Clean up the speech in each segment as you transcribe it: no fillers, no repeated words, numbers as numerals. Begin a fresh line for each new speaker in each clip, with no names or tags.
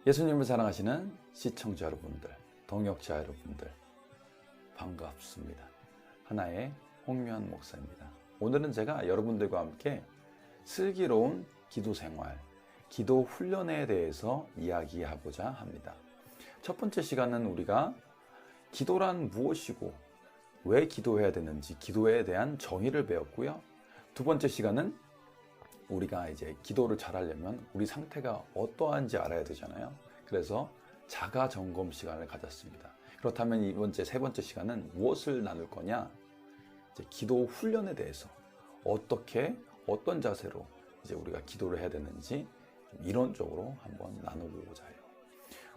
예수님을 사랑하시는 시청자 여러분들, 동역자 여러분들, 반갑습니다. 하나의 홍미환 목사입니다. 오늘은 제가 여러분들과 함께 슬기로운 기도 생활, 기도 훈련에 대해서 이야기하고자 합니다. 첫 번째 시간은 우리가 기도란 무엇이고 왜 기도해야 되는지, 기도에 대한 정의를 배웠고요. 두 번째 시간은 우리가 이제 기도를 잘하려면 우리 상태가 어떠한지 알아야 되잖아요. 그래서 자가 점검 시간을 가졌습니다. 그렇다면 세 번째 시간은 무엇을 나눌 거냐? 이제 기도 훈련에 대해서 어떤 자세로 이제 우리가 기도를 해야 되는지 좀 이론적으로 한번 나눠보고자 해요.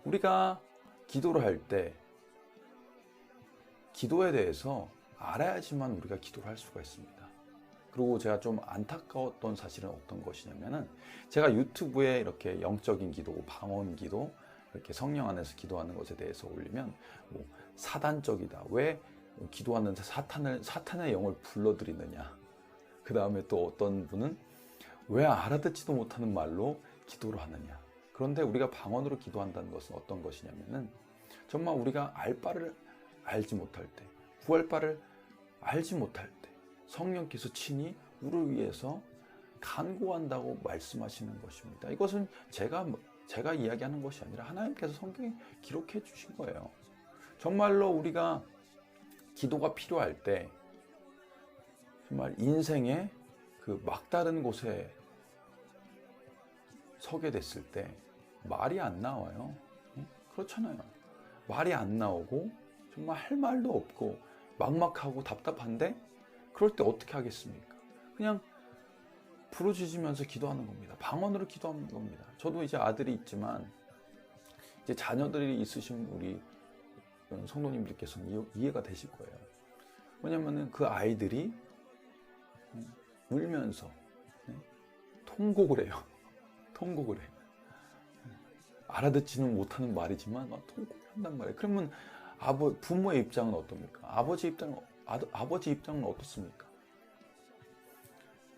우리가 기도를 할 때 기도에 대해서 알아야지만 우리가 기도를 할 수가 있습니다. 그리고 제가 좀 안타까웠던 사실은 어떤 것이냐면은, 제가 유튜브에 이렇게 영적인 기도, 방언 기도, 이렇게 성령 안에서 기도하는 것에 대해서 올리면 뭐 사단적이다, 왜 기도하는데 사탄의 영을 불러들이느냐, 그 다음에 또 어떤 분은 왜 알아듣지도 못하는 말로 기도를 하느냐. 그런데 우리가 방언으로 기도한다는 것은 어떤 것이냐면은, 정말 우리가 알 바를 알지 못할 때, 구할 바를 알지 못할 때 성령께서 친히 우리를 위해서 간구한다고 말씀하시는 것입니다. 이것은 제가 이야기하는 것이 아니라 하나님께서 성경에 기록해 주신 거예요. 정말로 우리가 기도가 필요할 때, 정말 인생의 그 막다른 곳에 서게 됐을 때 말이 안 나와요. 그렇잖아요. 말이 안 나오고 정말 할 말도 없고 막막하고 답답한데, 그럴 때 어떻게 하겠습니까? 그냥 부르짖으면서 기도하는 겁니다. 방언으로 기도하는 겁니다. 저도 이제 아들이 있지만, 이제 자녀들이 있으신 우리 성도님들께서는 이해가 되실 거예요. 왜냐면은 그 아이들이 울면서 통곡을 해요. 통곡을 해. 알아듣지는 못하는 말이지만 통곡을 한단 말이에요. 그러면 부모의 입장은 어떻습니까? 아버지 입장은 어떻습니까?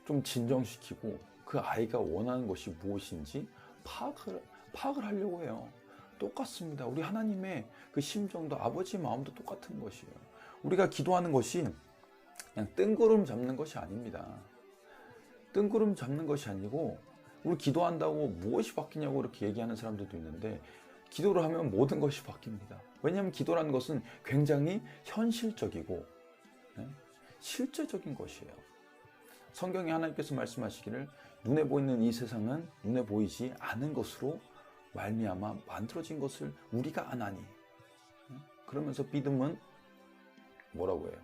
좀 진정시키고 그 아이가 원하는 것이 무엇인지 파악을 하려고 해요. 똑같습니다. 우리 하나님의 그 심정도, 아버지의 마음도 똑같은 것이에요. 우리가 기도하는 것이 그냥 뜬구름 잡는 것이 아닙니다. 뜬구름 잡는 것이 아니고, 우리 기도한다고 무엇이 바뀌냐고 이렇게 얘기하는 사람들도 있는데, 기도를 하면 모든 것이 바뀝니다. 왜냐하면 기도라는 것은 굉장히 현실적이고 실제적인 것이에요. 성경에 하나님께서 말씀하시기를, 눈에 보이는 이 세상은 눈에 보이지 않은 것으로 말미암아 만들어진 것을 우리가 아나니. 그러면서 믿음은 뭐라고 해요?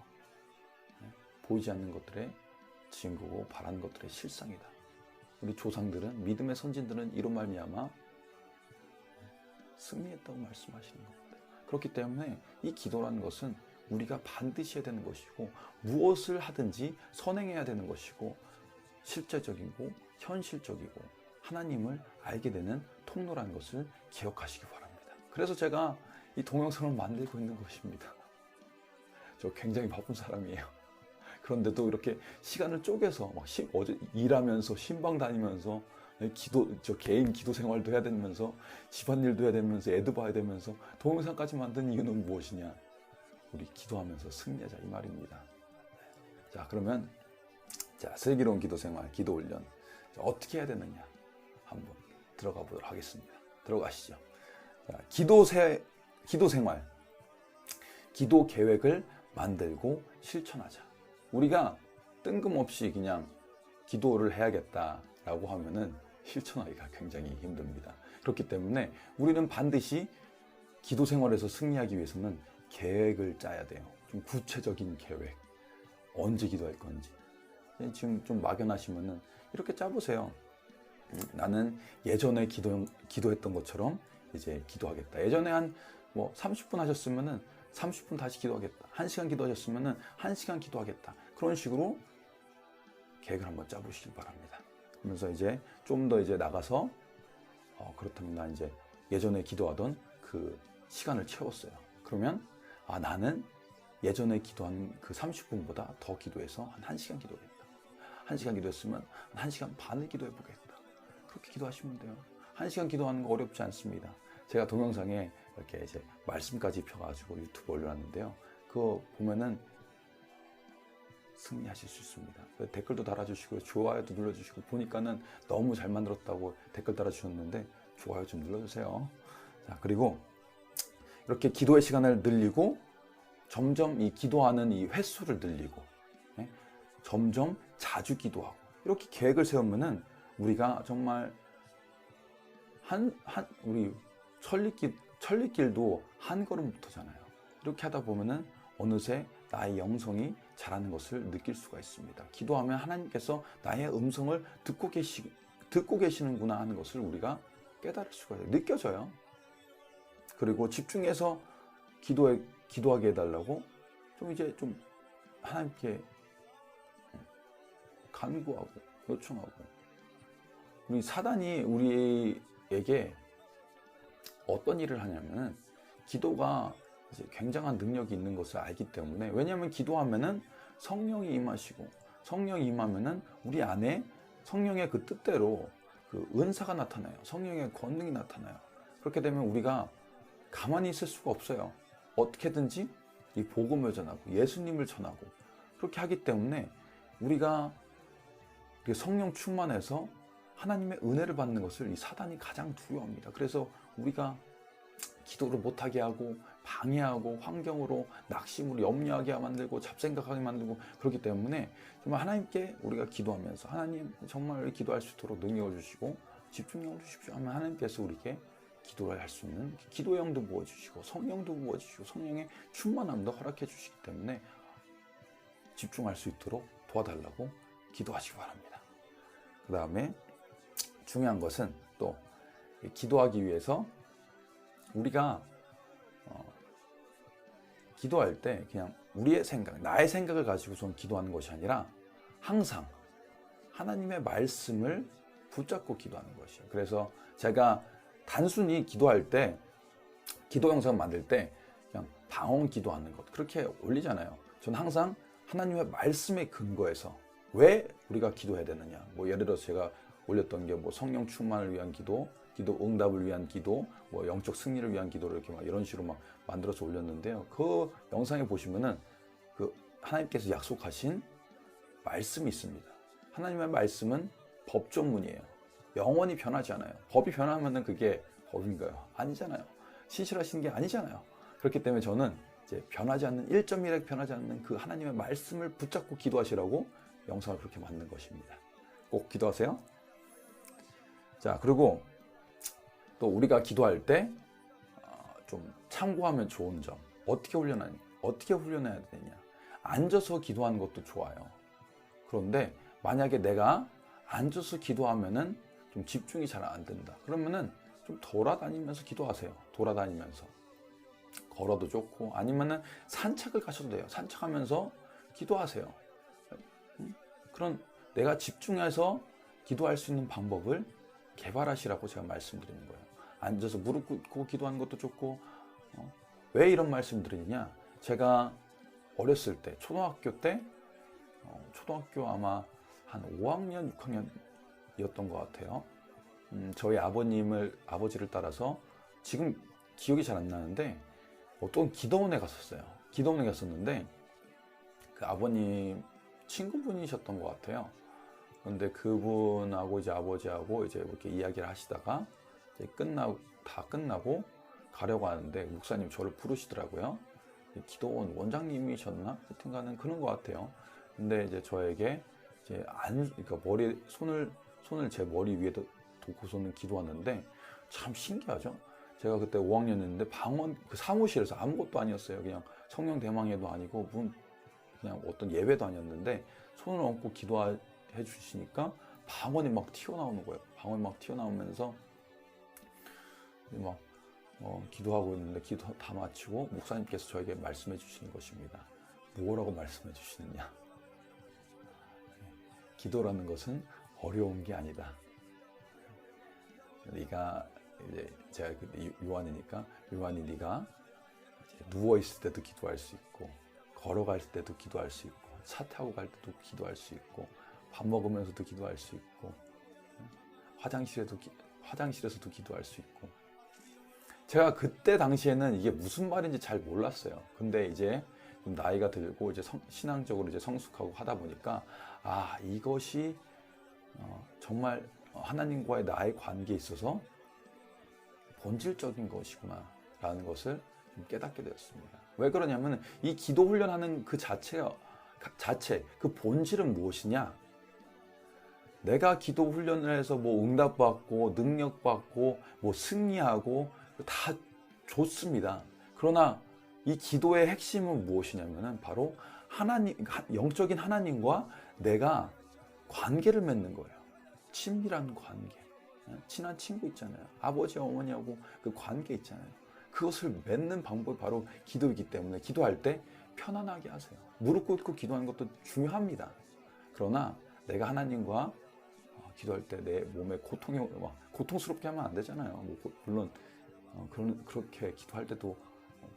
보이지 않는 것들의 증거고 바라는 것들의 실상이다. 우리 조상들은, 믿음의 선진들은 이로 말미암아 승리했다고 말씀하시는 겁니다. 그렇기 때문에 이 기도라는 것은 우리가 반드시 해야 되는 것이고, 무엇을 하든지 선행해야 되는 것이고, 실제적이고 현실적이고 하나님을 알게 되는 통로라는 것을 기억하시기 바랍니다. 그래서 제가 이 동영상을 만들고 있는 것입니다. 저 굉장히 바쁜 사람이에요. 그런데도 이렇게 시간을 쪼개서 어제 일하면서 신방 다니면서 개인 기도 생활도 해야 되면서 집안일도 해야 되면서 애도 봐야 되면서 동영상까지 만든 이유는 무엇이냐? 우리 기도하면서 승리하자, 이 말입니다. 자, 그러면 슬기로운 기도 생활, 기도 훈련 어떻게 해야 되느냐 한번 들어가 보도록 하겠습니다. 들어가시죠. 자, 기도 생활, 기도 계획을 만들고 실천하자. 우리가 뜬금없이 그냥 기도를 해야겠다라고 하면은 실천하기가 굉장히 힘듭니다. 그렇기 때문에 우리는 반드시 기도 생활에서 승리하기 위해서는 계획을 짜야 돼요. 좀 구체적인 계획. 언제 기도할 건지. 지금 좀 막연하시면은 이렇게 짜보세요. 나는 예전에 기도했던 것처럼 이제 기도하겠다. 예전에 한 30분 하셨으면은 30분 다시 기도하겠다. 1시간 기도하셨으면은 1시간 기도하겠다. 그런 식으로 계획을 한번 짜보시길 바랍니다. 그러면서 이제 좀 더 이제 나가서 그렇다면 나 이제 예전에 기도하던 그 시간을 채웠어요. 그러면 나는 예전에 기도한 그 30분보다 더 기도해서 한 1시간 기도하겠다. 1시간 기도했으면 한 1시간 반을 기도해 보겠다. 그렇게 기도하시면 돼요. 1시간 기도하는 거 어렵지 않습니다. 제가 동영상에 이렇게 이제 말씀까지 펴가지고 유튜브 올려놨는데요. 그거 보면은 승리하실 수 있습니다. 댓글도 달아주시고 좋아요도 눌러주시고, 보니까는 너무 잘 만들었다고 댓글 달아주셨는데 좋아요 좀 눌러주세요. 자, 그리고 이렇게 기도의 시간을 늘리고 점점 이 기도하는 이 횟수를 늘리고, 예? 점점 자주 기도하고, 이렇게 계획을 세우면은 우리가 정말 우리 천리길도 한 걸음부터잖아요. 이렇게 하다 보면은 어느새 나의 영성이 자라는 것을 느낄 수가 있습니다. 기도하면 하나님께서 나의 음성을 듣고 계시는구나 하는 것을 우리가 깨달을 수가 있어요. 느껴져요. 그리고 집중해서 기도하게 해달라고 좀 하나님께 간구하고 요청하고. 우리 사단이 우리에게 어떤 일을 하냐면은, 기도가 이제 굉장한 능력이 있는 것을 알기 때문에, 왜냐하면 기도하면은 성령이 임하시고, 성령이 임하면은 우리 안에 성령의 그 뜻대로 그 은사가 나타나요. 성령의 권능이 나타나요. 그렇게 되면 우리가 가만히 있을 수가 없어요. 어떻게든지 이 복음을 전하고 예수님을 전하고, 그렇게 하기 때문에 우리가 성령 충만해서 하나님의 은혜를 받는 것을 이 사단이 가장 두려워합니다. 그래서 우리가 기도를 못하게 하고 방해하고 환경으로 낙심으로 염려하게 만들고 잡생각하게 만들고, 그렇기 때문에 정말 하나님께 우리가 기도하면서, 하나님 정말 기도할 수 있도록 능력을 주시고 집중력을 주십시오 하면, 하나님께서 우리에게 기도를 할 수 있는 기도의 영도 부어주시고 성령도 부어주시고 성령의 충만함도 허락해 주시기 때문에 집중할 수 있도록 도와달라고 기도하시기 바랍니다. 그 다음에 중요한 것은 또 기도하기 위해서 우리가 기도할 때 그냥 우리의 생각, 나의 생각을 가지고선 기도하는 것이 아니라 항상 하나님의 말씀을 붙잡고 기도하는 것이에요. 그래서 제가 단순히 기도할 때, 기도 영상 만들 때 그냥 방언 기도하는 것 그렇게 올리잖아요. 저는 항상 하나님의 말씀에 근거해서 왜 우리가 기도해야 되느냐, 뭐 예를 들어서 제가 올렸던 게 뭐 성령 충만을 위한 기도, 기도 응답을 위한 기도, 뭐 영적 승리를 위한 기도를 이렇게 막 이런 식으로 막 만들어서 올렸는데요. 그 영상에 보시면은 그 하나님께서 약속하신 말씀이 있습니다. 하나님의 말씀은 법조문이에요. 영원히 변하지 않아요. 법이 변하면은 그게 법인가요? 아니잖아요. 신실하신 게 아니잖아요. 그렇기 때문에 저는 이제 변하지 않는 1.1획 변하지 않는 그 하나님의 말씀을 붙잡고 기도하시라고 영상을 그렇게 만든 것입니다. 꼭 기도하세요. 자, 그리고 또 우리가 기도할 때 좀 참고하면 좋은 점, 어떻게 훈련해야 되냐. 앉아서 기도하는 것도 좋아요. 그런데 만약에 내가 앉아서 기도하면은 좀 집중이 잘 안 된다. 그러면은 좀 돌아다니면서 기도하세요. 돌아다니면서. 걸어도 좋고, 아니면은 산책을 가셔도 돼요. 산책하면서 기도하세요. 그런 내가 집중해서 기도할 수 있는 방법을 개발하시라고 제가 말씀드리는 거예요. 앉아서 무릎 꿇고 기도하는 것도 좋고. 왜 이런 말씀 드리느냐, 제가 어렸을 때 초등학교 아마 한 5학년 6학년이었던 것 같아요. 저희 아버지를 따라서, 지금 기억이 잘 안 나는데 어떤 기도원에 갔었어요. 기도원에 갔었는데 그 아버님 친구분이셨던 것 같아요. 그런데 그분하고 이제 아버지하고 이제 이렇게 이야기를 하시다가 이제 다 끝나고 가려고 하는데 목사님 저를 부르시더라고요. 기도원 원장님이셨나? 하여튼간은 그런 것 같아요. 근데 이제 저에게 이제 그러니까 손을 제 머리 위에 놓고서는 기도하는데 참 신기하죠. 제가 그때 5학년이었는데 방언 그 사무실에서 아무것도 아니었어요. 그냥 성령 대망회도 아니고 그냥 어떤 예배도 아니었는데 손을 얹고 기도해 주시니까 방언이 막 튀어나오는 거예요. 방언이 막 튀어나오면서 막 기도하고 있는데 기도 다 마치고 목사님께서 저에게 말씀해 주시는 것입니다. 뭐라고 말씀해 주시느냐. 기도라는 것은 어려운 게 아니다. 네가 이제 제가 요한이니까, 요한이 네가 누워 있을 때도 기도할 수 있고, 걸어갈 때도 기도할 수 있고, 차 타고 갈 때도 기도할 수 있고, 밥 먹으면서도 기도할 수 있고, 화장실에서도 기도할 수 있고. 제가 그때 당시에는 이게 무슨 말인지 잘 몰랐어요. 근데 이제 좀 나이가 들고 이제 신앙적으로 이제 성숙하고 하다 보니까 아, 이것이 정말 하나님과의 나의 관계에 있어서 본질적인 것이구나 라는 것을 좀 깨닫게 되었습니다. 왜 그러냐면 이 기도 훈련하는 그 자체 그 본질은 무엇이냐? 내가 기도 훈련을 해서 뭐 응답받고 능력받고 뭐 승리하고 다 좋습니다. 그러나 이 기도의 핵심은 무엇이냐면은 바로 하나님, 영적인 하나님과 내가 관계를 맺는 거예요. 친밀한 관계. 친한 친구 있잖아요. 아버지, 어머니하고 그 관계 있잖아요. 그것을 맺는 방법이 바로 기도이기 때문에 기도할 때 편안하게 하세요. 무릎 꿇고 기도하는 것도 중요합니다. 그러나 내가 하나님과 기도할 때 내 몸에 고통스럽게 하면 안 되잖아요. 물론 그렇게 기도할 때도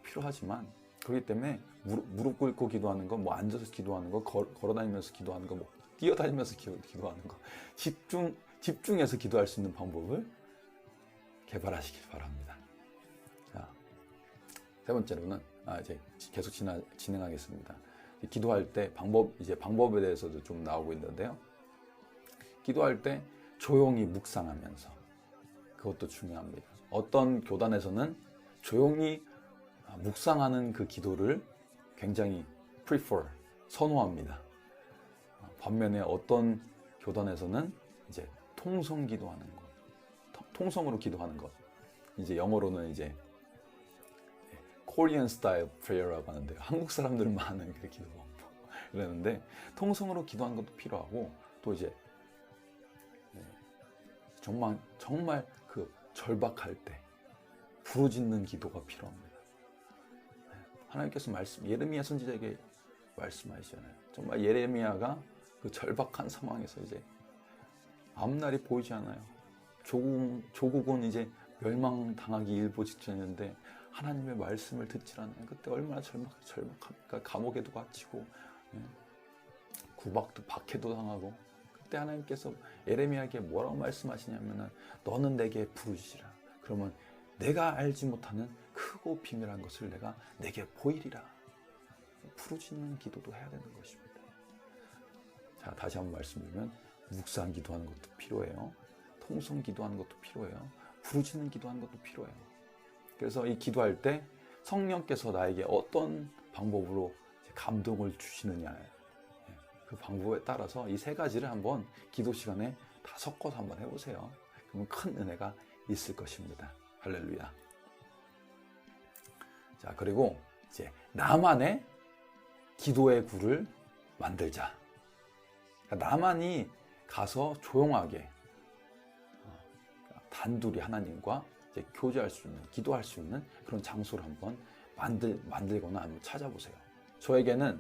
필요하지만 그렇기 때문에 무릎 꿇고 기도하는 거, 뭐 앉아서 기도하는 거, 걸어다니면서 기도하는 거, 뭐 뛰어다니면서 기도하는 거, 집중해서 기도할 수 있는 방법을 개발하시길 바랍니다. 자, 세 번째로는 이제 계속 진행하겠습니다. 기도할 때 방법에 대해서도 좀 나오고 있는데요. 기도할 때 조용히 묵상하면서, 그것도 중요합니다. 어떤 교단에서는 조용히 묵상하는 그 기도를 굉장히 선호합니다. 반면에 어떤 교단에서는 이제 통성 기도하는 것, 통성으로 기도하는 것, 이제 영어로는 이제 Korean style prayer라고 하는데 한국 사람들만 하는 그 기도 방법 이러는데, 통성으로 기도하는 것도 필요하고, 또 이제 정말 그 절박할 때 부르짖는 기도가 필요합니다. 하나님께서 예레미야 선지자에게 말씀하시잖아요. 정말 예레미야가 그 절박한 상황에서 이제 앞날이 보이지 않아요. 조국은 이제 멸망당하기 일보 직전인데 하나님의 말씀을 듣질 않아요. 그때 얼마나 절박합니까? 감옥에도 갇히고 박해도 당하고, 그때 하나님께서 예레미야에게 뭐라고 말씀하시냐면은 너는 내게 부르짖으라. 그러면 내가 알지 못하는 크고 비밀한 것을 내게 보이리라. 부르짖는 기도도 해야 되는 것입니다. 자, 다시 한번 말씀드리면 묵상 기도하는 것도 필요해요. 통성 기도하는 것도 필요해요. 부르짖는 기도하는 것도 필요해요. 그래서 이 기도할 때 성령께서 나에게 어떤 방법으로 감동을 주시느냐, 그 방법에 따라서 이 세 가지를 한번 기도 시간에 다 섞어서 한번 해보세요. 그러면 큰 은혜가 있을 것입니다. 할렐루야. 자, 그리고 이제 나만의 기도의 굴을 만들자. 그러니까 나만이 가서 조용하게 단둘이 하나님과 이제 교제할 수 있는, 기도할 수 있는 그런 장소를 한번 만들거나 한번 찾아보세요. 저에게는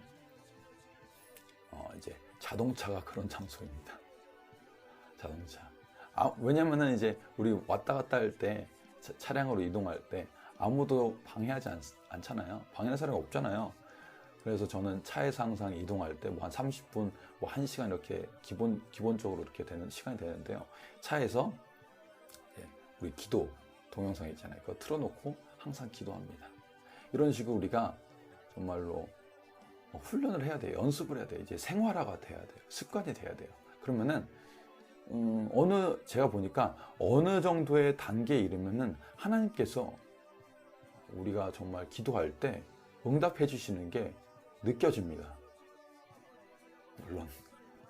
이제 자동차가 그런 장소입니다. 자동차. 왜냐면은 이제 우리 왔다 갔다 할 때, 차량으로 이동할 때 아무도 방해하지 않잖아요. 방해하는 사람이 없잖아요. 그래서 저는 차에서 항상 이동할 때 뭐 한 30분, 뭐 1시간 이렇게 기본적으로 이렇게 되는 시간이 되는데요. 차에서 우리 기도 동영상 있잖아요. 그거 틀어놓고 항상 기도합니다. 이런 식으로 우리가 정말로 훈련을 해야 돼요. 연습을 해야 돼요. 이제 생활화가 돼야 돼요. 습관이 돼야 돼요. 그러면은 제가 보니까 어느 정도의 단계에 이르면은 하나님께서 우리가 정말 기도할 때 응답해 주시는 게 느껴집니다. 물론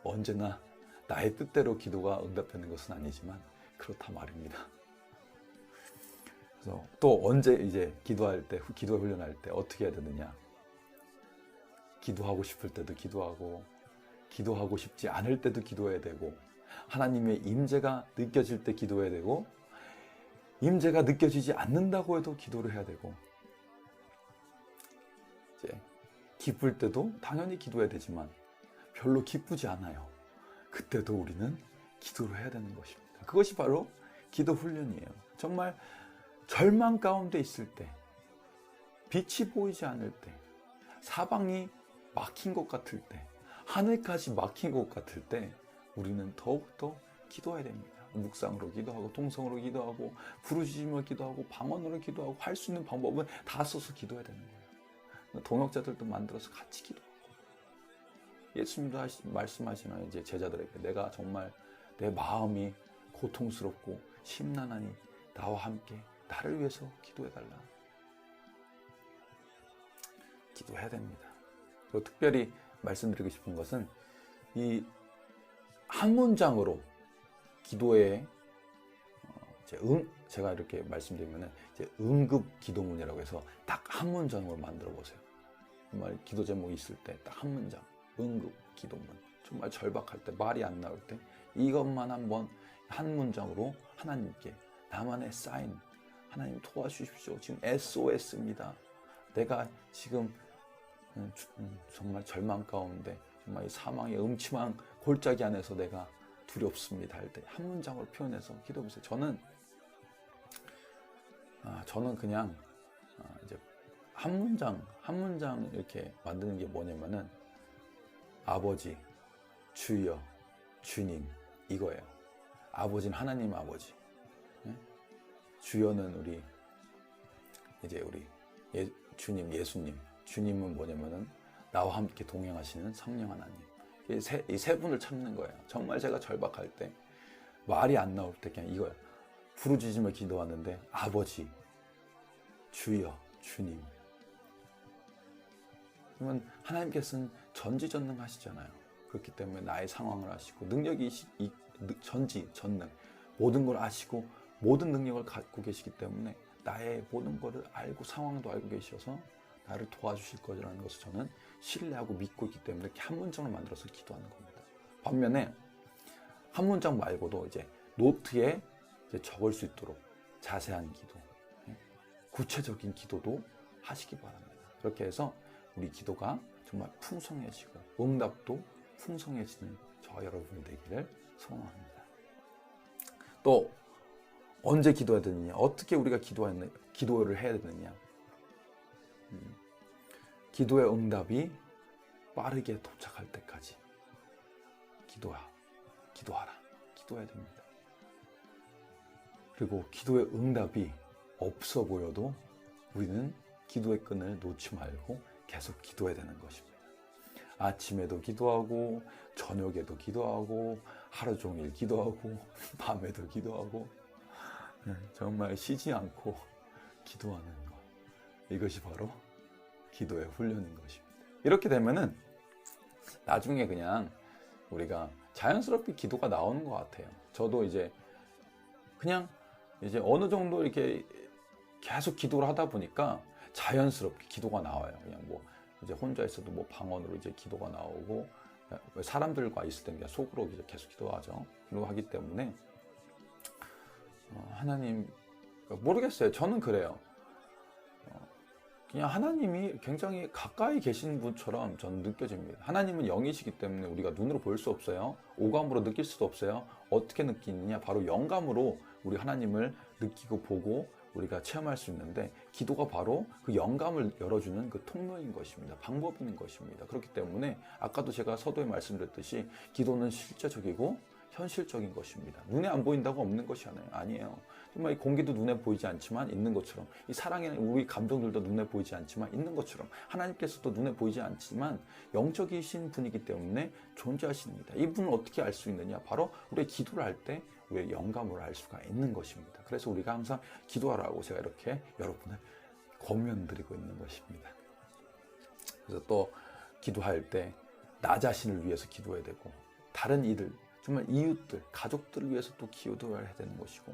언제나 나의 뜻대로 기도가 응답되는 것은 아니지만 그렇다 말입니다. 그래서 또 언제 이제 기도 훈련할 때 어떻게 해야 되느냐? 기도하고 싶을 때도 기도하고 싶지 않을 때도 기도해야 되고, 하나님의 임재가 느껴질 때 기도해야 되고, 임재가 느껴지지 않는다고 해도 기도를 해야 되고, 이제 기쁠 때도 당연히 기도해야 되지만 별로 기쁘지 않아요. 그때도 우리는 기도를 해야 되는 것입니다. 그것이 바로 기도 훈련이에요. 정말 절망 가운데 있을 때, 빛이 보이지 않을 때, 사방이 막힌 것 같을 때, 하늘까지 막힌 것 같을 때 우리는 더욱더 기도해야 됩니다. 묵상으로 기도하고 통성으로 기도하고 부르짖음으로 기도하고 방언으로 기도하고 할 수 있는 방법은 다 써서 기도해야 되는 거예요. 동역자들도 만들어서 같이 기도하고 예수님도 말씀하시나요? 이제 제자들에게 내가 정말 내 마음이 고통스럽고 심란하니 나와 함께 나를 위해서 기도해달라. 기도해야 됩니다. 그리고 특별히 말씀드리고 싶은 것은 이 한 문장으로 기도에 제가 이렇게 말씀드리면은 이제 응급 기도문이라고 해서 딱 한 문장으로 만들어 보세요. 정말 기도 제목이 있을 때 딱 한 문장 응급 기도문. 정말 절박할 때 말이 안 나올 때 이것만 한번 한 문장으로 하나님께 나만의 사인 하나님 도와주십시오. 지금 SOS입니다. 내가 지금 정말 절망 가운데 정말 이 사망의 음침한 골짜기 안에서 내가 두렵습니다 할 때 한 문장으로 표현해서 기도해보세요. 저는 그냥 이제 한 문장 이렇게 만드는 게 뭐냐면은 아버지, 주여, 주님 이거예요. 아버지는 하나님 아버지, 주여는 우리 주님 예수님, 주님은 뭐냐면은 나와 함께 동행하시는 성령 하나님. 이 세 분을 찾는 거예요. 정말 제가 절박할 때 말이 안 나올 때 그냥 이거예요. 부르짖으며 기도하는데 아버지, 주여, 주님. 그러면 하나님께서는 전지전능하시잖아요. 그렇기 때문에 나의 상황을 아시고 능력이 전능 모든 걸 아시고 모든 능력을 갖고 계시기 때문에 나의 모든 것을 알고 상황도 알고 계셔서 나를 도와주실 거라는 것을 저는 신뢰하고 믿고 있기 때문에 이렇게 한 문장을 만들어서 기도하는 겁니다. 반면에 한 문장 말고도 이제 노트에 이제 적을 수 있도록 자세한 기도, 구체적인 기도도 하시기 바랍니다. 그렇게 해서 우리 기도가 정말 풍성해지고 응답도 풍성해지는 저와 여러분이 되기를 소원합니다. 또 언제 기도해야 되느냐? 어떻게 우리가 기도를 해야 되느냐? 기도의 응답이 빠르게 도착할 때까지 기도해야 됩니다. 그리고 기도의 응답이 없어 보여도 우리는 기도의 끈을 놓지 말고 계속 기도해야 되는 것입니다. 아침에도 기도하고 저녁에도 기도하고 하루 종일 기도하고 밤에도 기도하고 정말 쉬지 않고 기도하는 것, 이것이 바로 기도의 훈련인 것입니다. 이렇게 되면은 나중에 그냥 우리가 자연스럽게 기도가 나오는 것 같아요. 저도 이제 어느 정도 이렇게 계속 기도를 하다 보니까 자연스럽게 기도가 나와요. 그냥 이제 혼자 있어도 방언으로 이제 기도가 나오고 사람들과 있을 때는 그냥 속으로 이제 계속 기도하죠. 기도하기 때문에 하나님 모르겠어요. 저는 그래요. 그냥 하나님이 굉장히 가까이 계신 분처럼 저는 느껴집니다. 하나님은 영이시기 때문에 우리가 눈으로 볼 수 없어요. 오감으로 느낄 수도 없어요. 어떻게 느끼느냐? 바로 영감으로 우리 하나님을 느끼고 보고 우리가 체험할 수 있는데 기도가 바로 그 영감을 열어주는 그 통로인 것입니다. 방법인 것입니다. 그렇기 때문에 아까도 제가 서두에 말씀드렸듯이 기도는 실제적이고 현실적인 것입니다. 눈에 안 보인다고 없는 것이 아니에요. 정말 이 공기도 눈에 보이지 않지만 있는 것처럼, 이 사랑의 우리 감정들도 눈에 보이지 않지만 있는 것처럼, 하나님께서도 눈에 보이지 않지만 영적이신 분이기 때문에 존재하십니다. 이분을 어떻게 알 수 있느냐? 바로 우리 기도를 할 때 우리의 영감으로 알 수가 있는 것입니다. 그래서 우리가 항상 기도하라고 제가 이렇게 여러분을 권면드리고 있는 것입니다. 그래서 또 기도할 때 나 자신을 위해서 기도해야 되고, 다른 이들, 정말 이웃들, 가족들을 위해서 또 기도해야 되는 것이고,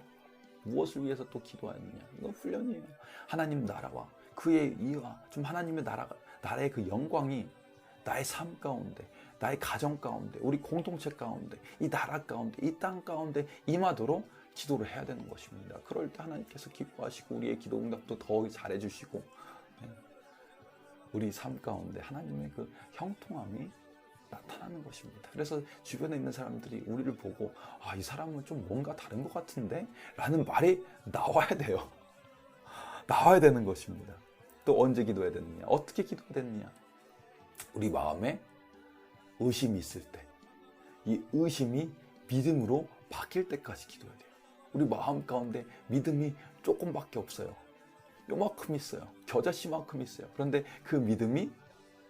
무엇을 위해서 또 기도하느냐? 이건 훈련이에요. 하나님 나라와 그의 이와 좀 하나님의 나라의 그 영광이 나의 삶 가운데, 나의 가정 가운데, 우리 공동체 가운데, 이 나라 가운데, 이 땅 가운데 임하도록 기도를 해야 되는 것입니다. 그럴 때 하나님께서 기뻐하시고 우리의 기도 응답도 더 잘해주시고, 우리 삶 가운데 하나님의 그 형통함이 나타나는 것입니다. 그래서 주변에 있는 사람들이 우리를 보고 이 사람은 좀 뭔가 다른 것 같은데? 라는 말이 나와야 돼요. 나와야 되는 것입니다. 또 언제 기도해야 되느냐? 어떻게 기도해야 되느냐? 우리 마음에 의심이 있을 때, 이 의심이 믿음으로 바뀔 때까지 기도해야 돼요. 우리 마음 가운데 믿음이 조금밖에 없어요. 요만큼 있어요. 겨자씨만큼 있어요. 그런데 그 믿음이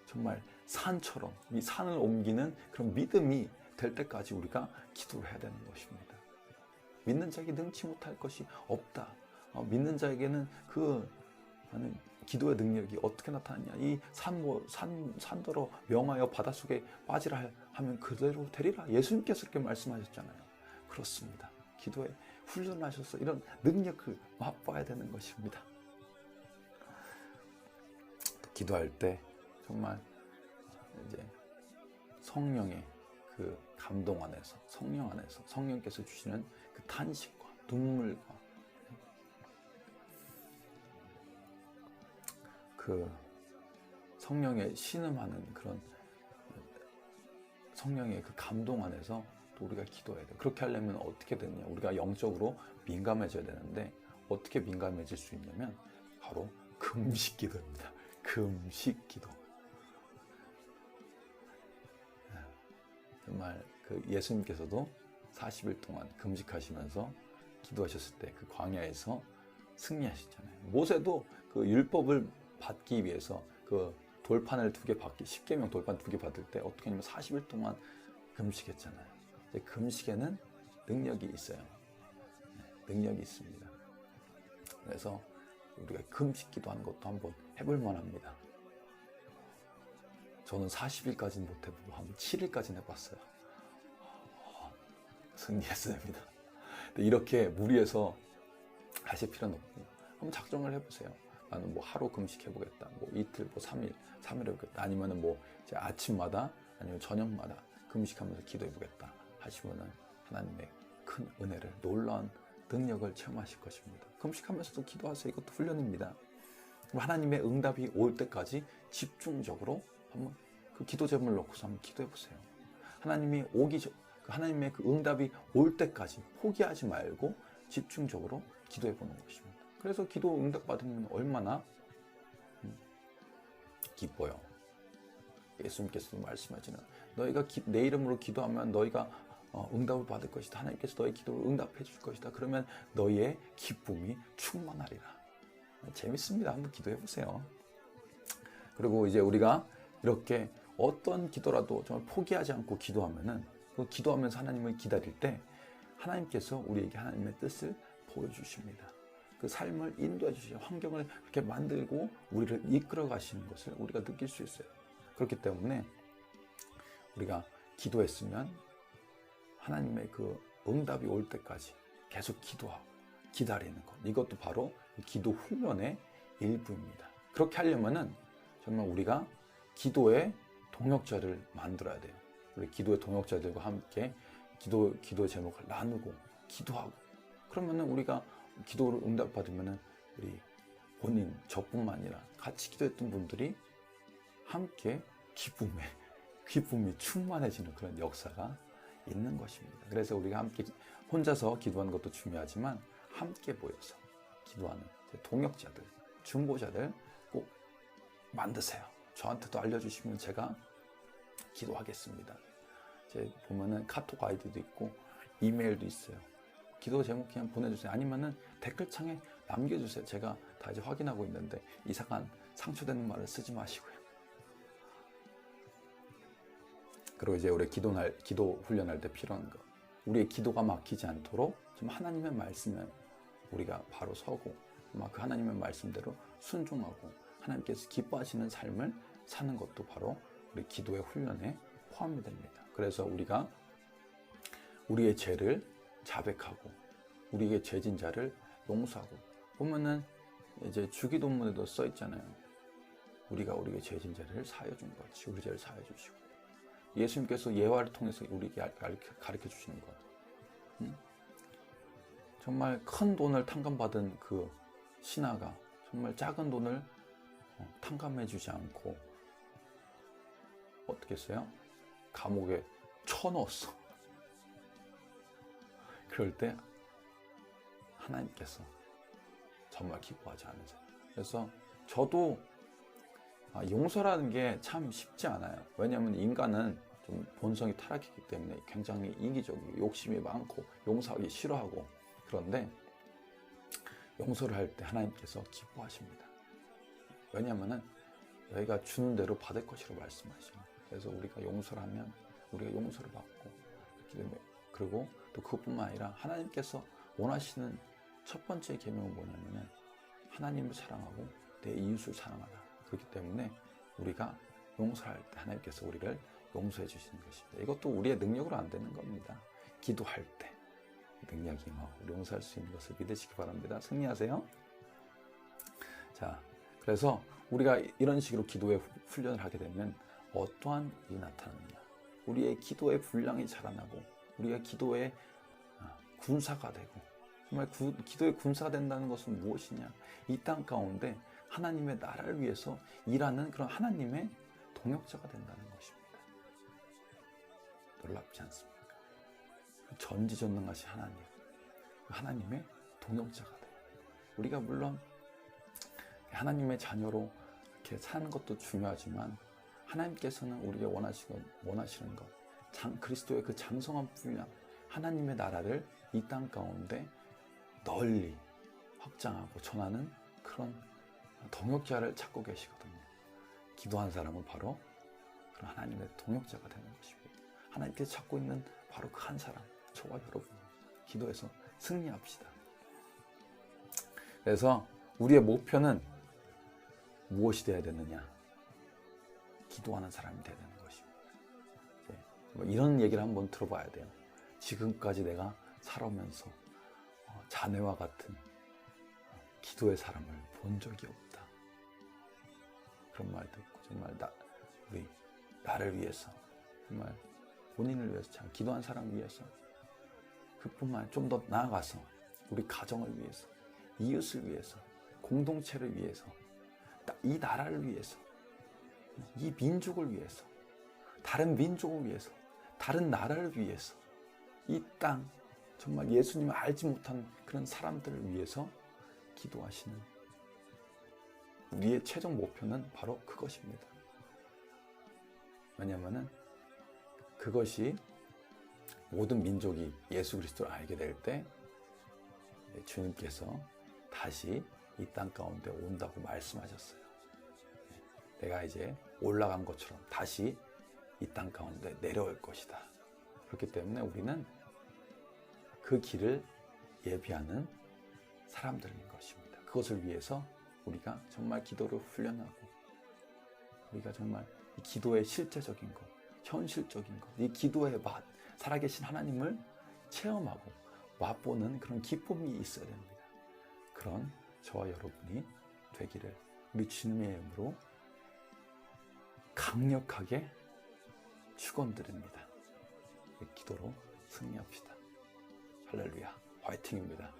정말 산처럼 이 산을 옮기는 그런 믿음이 될 때까지 우리가 기도를 해야 되는 것입니다. 믿는 자에게 능치 못할 것이 없다. 믿는 자에게는 기도의 능력이 어떻게 나타나냐. 이 산더러 명하여 바닷속에 빠지라 하면 그대로 되리라. 예수님께서 그렇게 말씀하셨잖아요. 그렇습니다. 기도에 훈련하셔서 이런 능력을 맛봐야 되는 것입니다. 기도할 때 정말 이제 성령의 그 감동 안에서, 성령 안에서 성령께서 주시는 그 탄식과 눈물과 그 성령의 신음하는 그런 성령의 그 감동 안에서 또 우리가 기도해야 돼요. 그렇게 하려면 어떻게 되느냐? 우리가 영적으로 민감해져야 되는데 어떻게 민감해질 수 있냐면 바로 금식 기도입니다. 금식 기도. 정말 그 예수님께서도 40일 동안 금식하시면서 기도하셨을 때 그 광야에서 승리하셨잖아요. 모세도 그 율법을 받기 위해서 그 돌판을 2개 받기, 10계명 돌판 2개 받을 때 어떻게 하냐면 40일 동안 금식했잖아요. 금식에는 능력이 있어요. 능력이 있습니다. 그래서 우리가 금식 기도하는 것도 한번 해볼 만합니다. 저는 40일까지는 못 해보고 한 7일까지는 해봤어요. 승리했습니다. 이렇게 무리해서 하실 필요는 없고 한번 작정을 해보세요. 나는 뭐 하루 금식해보겠다. 뭐 이틀, 뭐 3일 해보겠다. 아니면은 뭐 이제 아침마다 아니면 저녁마다 금식하면서 기도해보겠다 하시면은 하나님의 큰 은혜를, 놀라운 능력을 체험하실 것입니다. 금식하면서도 기도하세요. 이것도 훈련입니다. 하나님의 응답이 올 때까지 집중적으로 한번 그 기도 제목을 놓고서 한번 기도해보세요. 하나님의 그 응답이 올 때까지 포기하지 말고 집중적으로 기도해보는 것입니다. 그래서 기도 응답 받으면 얼마나 기뻐요. 예수님께서도 말씀하시는 너희가 내 이름으로 기도하면 너희가 응답을 받을 것이다. 하나님께서 너희 기도를 응답해 줄 것이다. 그러면 너희의 기쁨이 충만하리라. 재밌습니다. 한번 기도해 보세요. 그리고 이제 우리가 이렇게 어떤 기도라도 정말 포기하지 않고 기도하면은 그 기도하면서 하나님을 기다릴 때 하나님께서 우리에게 하나님의 뜻을 보여주십니다. 그 삶을 인도해 주시죠. 환경을 그렇게 만들고 우리를 이끌어 가시는 것을 우리가 느낄 수 있어요. 그렇기 때문에 우리가 기도했으면 하나님의 그 응답이 올 때까지 계속 기도하고 기다리는 것. 이것도 바로 기도 훈련의 일부입니다. 그렇게 하려면은 정말 우리가 기도의 동역자를 만들어야 돼요. 우리 기도의 동역자들과 함께 기도의 제목을 나누고 기도하고 그러면은 우리가 기도를 응답받으면은 우리 본인 저뿐만 아니라 같이 기도했던 분들이 함께 기쁨이 충만해지는 그런 역사가 있는 것입니다. 그래서 우리가 함께 혼자서 기도하는 것도 중요하지만 함께 모여서 기도하는 동역자들, 중보자들 꼭 만드세요. 저한테도 알려주시면 제가 기도하겠습니다. 제 보면은 카톡 아이디도 있고 이메일도 있어요. 기도 제목 그냥 보내주세요. 아니면은 댓글창에 남겨주세요. 제가 다 이제 확인하고 있는데 이상한 상처되는 말을 쓰지 마시고요. 그리고 이제 우리 기도 훈련할 때 필요한 거. 우리의 기도가 막히지 않도록 좀 하나님의 말씀에 우리가 바로 서고 그 하나님의 말씀대로 순종하고 하나님께서 기뻐하시는 삶을 사는 것도 바로 우리 기도의 훈련에 포함이 됩니다. 그래서 우리가 우리의 죄를 자백하고 우리의 죄진 자를 용서하고 보면은 이제 주기도문에도 써 있잖아요. 우리가 우리의 죄진 자를 사하여 준 것 같이 우리 죄를 사하여 주시고 예수님께서 예화를 통해서 우리에게 가르쳐 주시는 것. 정말 큰 돈을 탕감받은 그 신하가 정말 작은 돈을 탕감해 주지 않고 어떻게 했어요? 감옥에 쳐넣었어. 그럴 때 하나님께서 정말 기뻐하지 않으세요. 그래서 저도 용서라는 게 참 쉽지 않아요. 왜냐하면 인간은 좀 본성이 타락했기 때문에 굉장히 이기적이고 욕심이 많고 용서하기 싫어하고, 그런데 용서를 할 때 하나님께서 기뻐하십니다. 왜냐하면 너희가 주는 대로 받을 것이라고 말씀하시죠. 그래서 우리가 용서를 하면 우리가 용서를 받고, 그리고 또 그것뿐만 아니라 하나님께서 원하시는 첫 번째 계명은 뭐냐면은 하나님을 사랑하고 내 이웃을 사랑하라. 그렇기 때문에 우리가 용서할 때 하나님께서 우리를 용서해 주시는 것입니다. 이것도 우리의 능력으로 안 되는 겁니다. 기도할 때 능력이 임하고 우리 용서할 수 있는 것을 믿으시기 바랍니다. 승리하세요. 자, 그래서 우리가 이런 식으로 기도의 훈련을 하게 되면 어떠한 일이 나타나느냐? 우리의 기도의 분량이 자라나고 우리가 기도의 군사가 되고, 정말 기도의 군사가 된다는 것은 무엇이냐? 이 땅 가운데 하나님의 나라를 위해서 일하는 그런 하나님의 동역자가 된다는 것입니다. 놀랍지 않습니까? 전지전능하신 하나님, 하나님의 동역자가 돼요. 우리가 물론 하나님의 자녀로 이렇게 사는 것도 중요하지만 하나님께서는 우리가 원하시는 것, 그리스도의 그 장성한 분량, 하나님의 나라를 이 땅 가운데 널리 확장하고 전하는 그런 동역자를 찾고 계시거든요. 기도한 사람은 바로 그런 하나님의 동역자가 되는 것입니다. 하나님께서 찾고 있는 바로 그 한 사람, 저와 여러분, 기도해서 승리합시다. 그래서 우리의 목표는 무엇이 되어야 되느냐? 기도하는 사람이 되야 되는 것입니다. 이런 얘기를 한번 들어봐야 돼요. 지금까지 내가 살아오면서 자네와 같은 기도의 사람을 본 적이 없다. 그런 말 듣고 정말 나를 위해서, 정말 본인을 위해서, 참 기도한 사람을 위해서, 그뿐만 아니라 좀 더 나아가서 우리 가정을 위해서, 이웃을 위해서, 공동체를 위해서, 이 나라를 위해서, 이 민족을 위해서, 다른 민족을 위해서, 다른 나라를 위해서, 이 땅, 정말 예수님을 알지 못한 그런 사람들을 위해서 기도하시는 우리의 최종 목표는 바로 그것입니다. 왜냐하면 그것이 모든 민족이 예수 그리스도를 알게 될 때 주님께서 다시 이 땅 가운데 온다고 말씀하셨어요. 내가 이제 올라간 것처럼 다시 이 땅 가운데 내려올 것이다. 그렇기 때문에 우리는 그 길을 예비하는 사람들인 것입니다. 그것을 위해서 우리가 정말 기도를 훈련하고, 우리가 정말 이 기도의 실제적인 것, 현실적인 것, 이 기도의 맛, 살아계신 하나님을 체험하고 맛보는 그런 기쁨이 있어야 됩니다. 그런 저와 여러분이 되기를 우리 주님의 이름으로 강력하게 축원드립니다. 기도로 승리합시다. 할렐루야, 화이팅입니다.